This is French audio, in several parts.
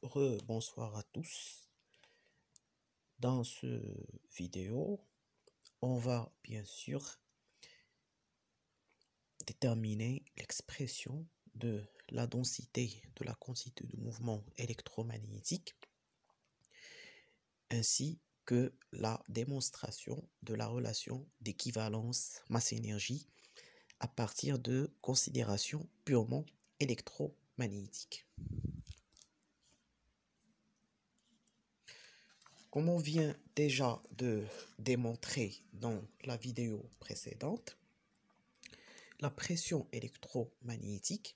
Bonsoir à tous. Dans ce vidéo, on va bien sûr déterminer l'expression de la densité de la quantité de mouvement électromagnétique ainsi que la démonstration de la relation d'équivalence masse-énergie à partir de considérations purement électromagnétiques. Comme on vient déjà de démontrer dans la vidéo précédente, la pression électromagnétique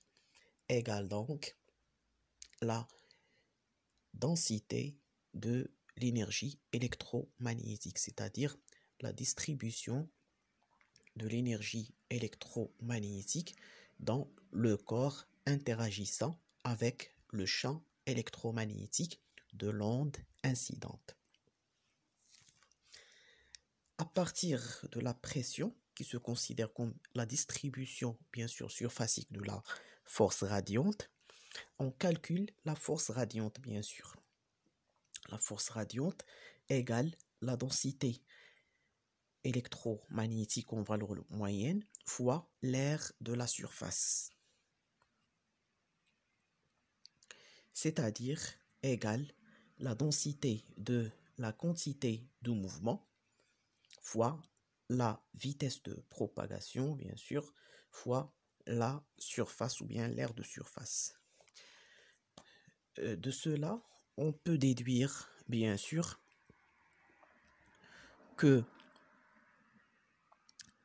égale donc la densité de l'énergie électromagnétique, c'est-à-dire la distribution de l'énergie électromagnétique dans le corps interagissant avec le champ électromagnétique de l'onde incidente. À partir de la pression, qui se considère comme la distribution, bien sûr, surfacique de la force radiante, on calcule la force radiante, bien sûr. La force radiante égale la densité électromagnétique en valeur moyenne fois l'air de la surface, c'est-à-dire égale la densité de la quantité de mouvement fois la vitesse de propagation, bien sûr, fois la surface ou bien l'aire de surface. De cela, on peut déduire, bien sûr, que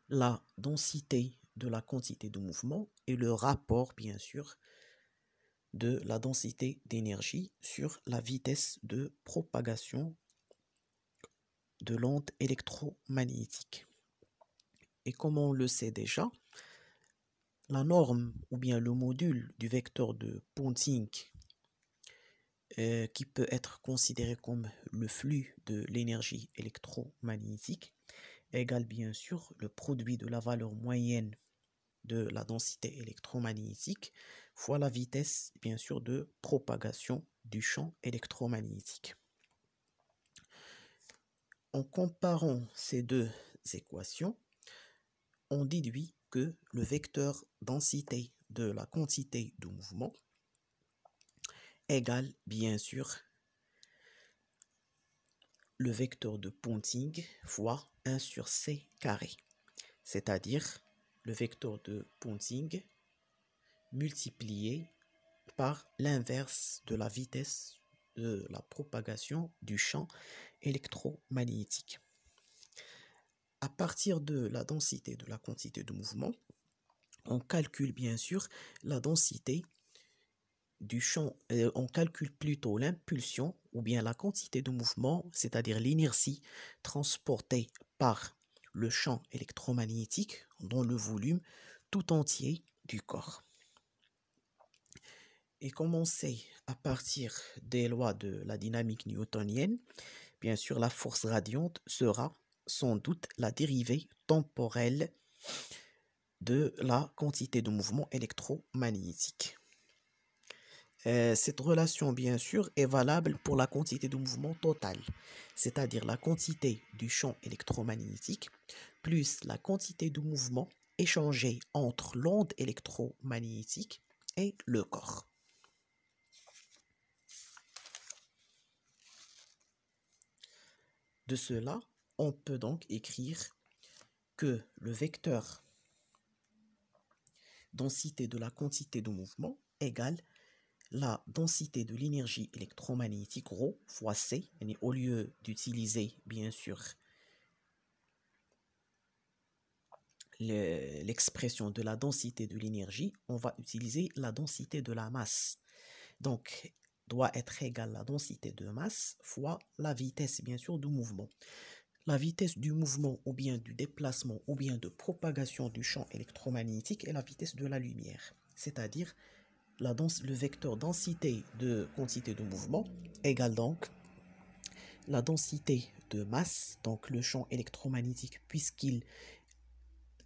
la densité de la quantité de mouvement est le rapport, bien sûr, de la densité d'énergie sur la vitesse de propagation de l'onde électromagnétique. Et comme on le sait déjà, la norme ou bien le module du vecteur de Ponting qui peut être considéré comme le flux de l'énergie électromagnétique égale bien sûr le produit de la valeur moyenne de la densité électromagnétique fois la vitesse bien sûr de propagation du champ électromagnétique. En comparant ces deux équations, on déduit que le vecteur densité de la quantité de mouvement égale bien sûr le vecteur de Ponting fois 1 sur c carré, c'est-à-dire le vecteur de Ponting multiplié par l'inverse de la vitesse de la propagation du champ électromagnétique. À partir de la densité de la quantité de mouvement, on calcule bien sûr la densité du champ, on calcule plutôt l'impulsion ou bien la quantité de mouvement, c'est-à-dire l'inertie transportée par le champ électromagnétique dans le volume tout entier du corps. Et comme on sait à partir des lois de la dynamique newtonienne, bien sûr la force radiante sera sans doute la dérivée temporelle de la quantité de mouvement électromagnétique. Cette relation, bien sûr, est valable pour la quantité de mouvement totale, c'est-à-dire la quantité du champ électromagnétique plus la quantité de mouvement échangée entre l'onde électromagnétique et le corps. De cela, on peut donc écrire que le vecteur densité de la quantité de mouvement égale la densité de l'énergie électromagnétique ρ fois C, au lieu d'utiliser bien sûr l'expression de la densité de l'énergie, on va utiliser la densité de la masse. Donc, doit être égale à la densité de masse fois la vitesse bien sûr du mouvement. La vitesse du mouvement ou bien du déplacement ou bien de propagation du champ électromagnétique est la vitesse de la lumière, c'est-à-dire le vecteur densité de quantité de mouvement égale donc la densité de masse, donc le champ électromagnétique, puisqu'il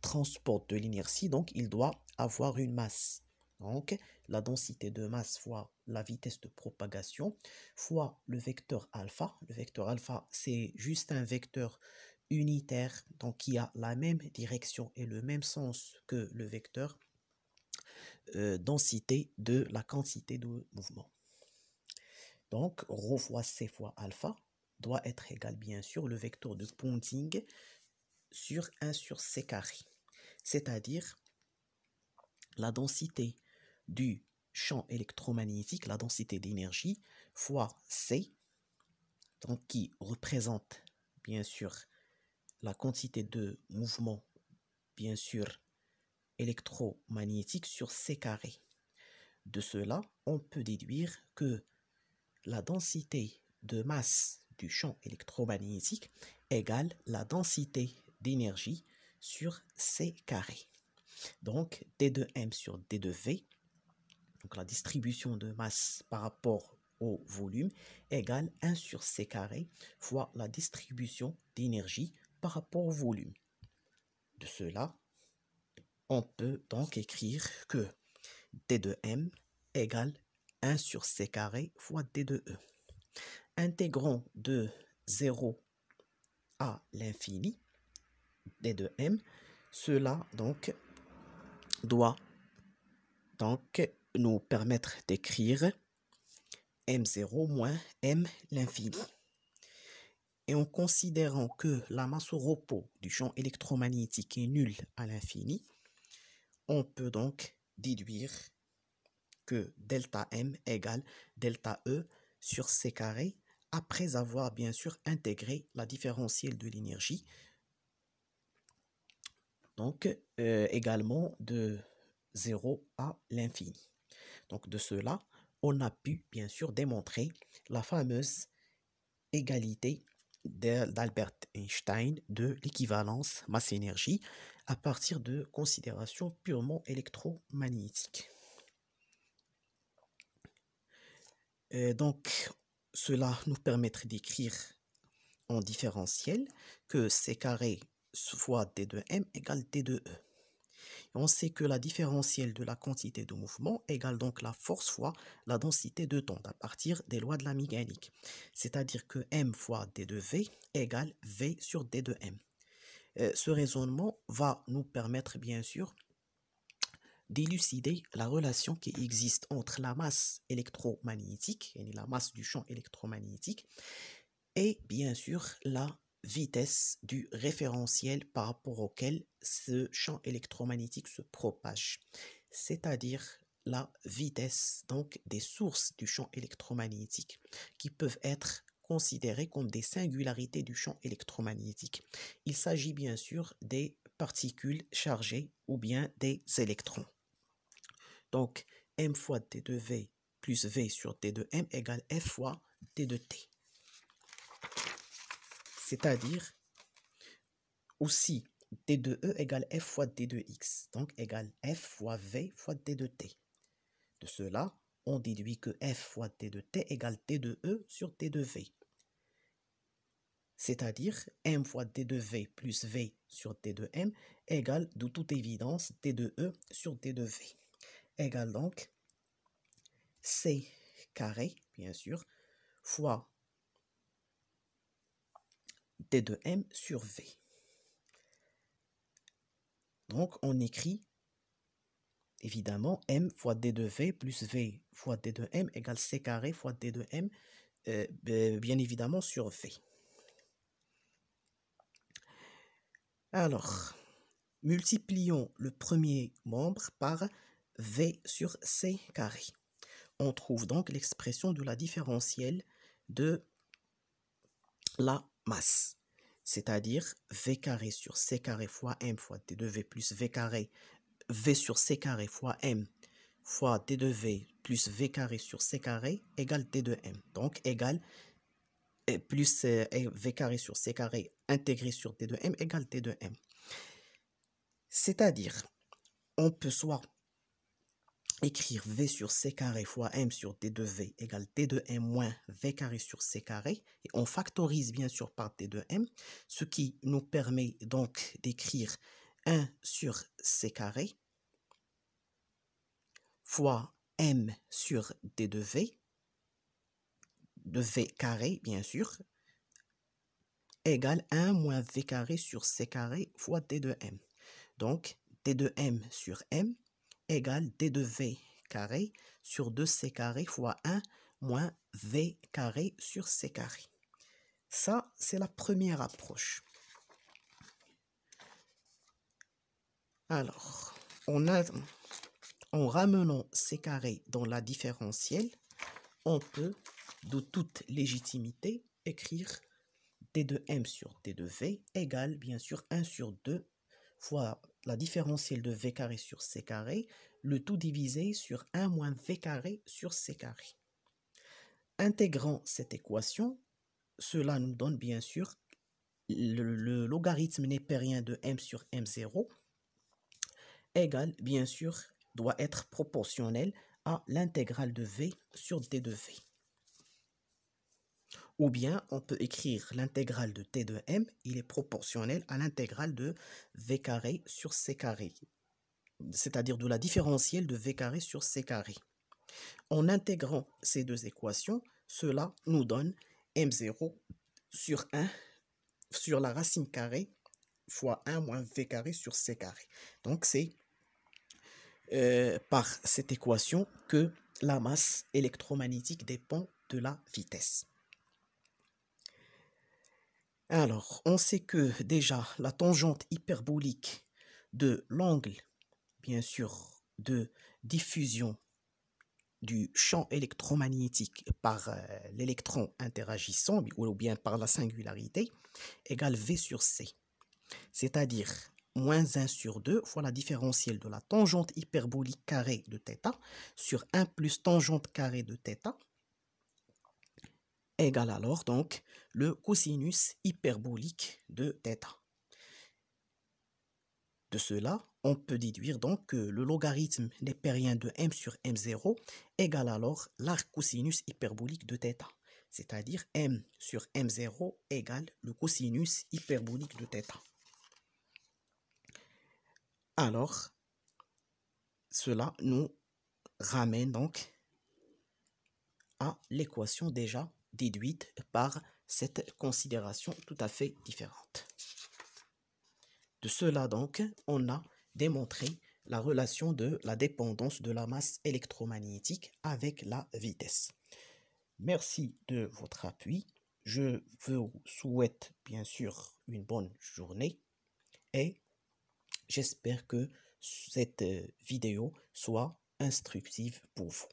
transporte de l'inertie, donc il doit avoir une masse. Donc, la densité de masse fois la vitesse de propagation fois le vecteur alpha. Le vecteur alpha, c'est juste un vecteur unitaire, donc qui a la même direction et le même sens que le vecteur densité de la quantité de mouvement. Donc, ρ fois c fois alpha doit être égal, bien sûr, le vecteur de Ponting sur 1 sur c carré. C'est-à-dire la densité du champ électromagnétique, la densité d'énergie, fois C, donc qui représente bien sûr la quantité de mouvement, bien sûr, électromagnétique sur C carré. De cela, on peut déduire que la densité de masse du champ électromagnétique égale la densité d'énergie sur C carré. Donc, D de M sur D de V, donc la distribution de masse par rapport au volume, égale 1 sur C carré fois la distribution d'énergie par rapport au volume. De cela, on peut donc écrire que D de M égale 1 sur C carré fois D de E. Intégrons de 0 à l'infini D de M, cela donc doit nous permettre d'écrire M0 moins M l'infini. Et en considérant que la masse au repos du champ électromagnétique est nulle à l'infini, on peut donc déduire que delta M égale delta E sur C carré après avoir bien sûr intégré la différentielle de l'énergie, donc également de 0 à l'infini. Donc de cela, on a pu bien sûr démontrer la fameuse égalité d'Albert Einstein de l'équivalence masse-énergie à partir de considérations purement électromagnétiques. Donc cela nous permettrait d'écrire en différentiel que C carré fois D de M égale D de E. On sait que la différentielle de la quantité de mouvement égale donc la force fois la densité de temps à partir des lois de la mécanique. C'est-à-dire que M fois D de V égale V sur D de M. Ce raisonnement va nous permettre bien sûr d'élucider la relation qui existe entre la masse électromagnétique, et la masse du champ électromagnétique, et bien sûr la vitesse du référentiel par rapport auquel ce champ électromagnétique se propage, c'est-à-dire la vitesse donc des sources du champ électromagnétique qui peuvent être considérées comme des singularités du champ électromagnétique. Il s'agit bien sûr des particules chargées ou bien des électrons. Donc m fois t de v plus v sur t de m égale f fois t de t. C'est-à-dire aussi t de E égale f fois t de x, donc égale f fois v fois t de t. De cela, on déduit que f fois t de t égale t de E sur t de v. C'est-à-dire m fois t de v plus v sur t de m égale de toute évidence t de E sur t de v. Égale donc c carré, bien sûr, fois t de m sur v. Donc, on écrit évidemment m fois d de v plus v fois d de m égale c carré fois d de m, bien évidemment sur v. Alors, multiplions le premier membre par v sur c carré. On trouve donc l'expression de la différentielle de la masse, c'est-à-dire v carré sur c carré fois m fois d de v plus v carré, v sur c carré fois m fois d de v plus v carré sur c carré égale d de m. Donc égale plus v carré sur c carré intégré sur d de m égale d de m. C'est-à-dire, on peut soit écrire v sur c carré fois m sur d de v égale d de m moins v carré sur c carré, et on factorise bien sûr par d de m, ce qui nous permet donc d'écrire 1 sur c carré fois m sur d de v carré, bien sûr, égale 1 moins v carré sur c carré fois d de m. Donc, d de m sur m égale d de v carré sur 2c carré fois 1 moins v carré sur c carré. Ça, c'est la première approche. Alors, en ramenant c carré dans la différentielle, on peut, de toute légitimité, écrire d de m sur d de v égale, bien sûr, 1 sur 2 fois la différentielle de v carré sur c carré, le tout divisé sur 1 moins v carré sur c carré. Intégrant cette équation, cela nous donne bien sûr le logarithme népérien de m sur m0 égale, bien sûr, doit être proportionnel à l'intégrale de v sur d de v. Ou bien, on peut écrire l'intégrale de t de m, il est proportionnel à l'intégrale de v carré sur c carré, c'est-à-dire de la différentielle de v carré sur c carré. En intégrant ces deux équations, cela nous donne m0 sur 1 sur la racine carrée fois 1 moins v carré sur c carré. Donc, c'est par cette équation que la masse électromagnétique dépend de la vitesse. Alors, on sait que déjà la tangente hyperbolique de l'angle, bien sûr, de diffusion du champ électromagnétique par l'électron interagissant, ou bien par la singularité, égale V sur C. C'est-à-dire moins 1 sur 2 fois la différentielle de la tangente hyperbolique carrée de θ sur 1 plus tangente carrée de θ, égale alors donc le cosinus hyperbolique de θ. De cela, on peut déduire donc que le logarithme népérien de m sur m0 égale alors l'arc cosinus hyperbolique de θ, c'est-à-dire m sur m0 égale le cosinus hyperbolique de θ. Alors, cela nous ramène donc à l'équation déjà déduite par cette considération tout à fait différente. De cela donc, on a démontré la relation de la dépendance de la masse électromagnétique avec la vitesse. Merci de votre appui. Je vous souhaite bien sûr une bonne journée et j'espère que cette vidéo soit instructive pour vous.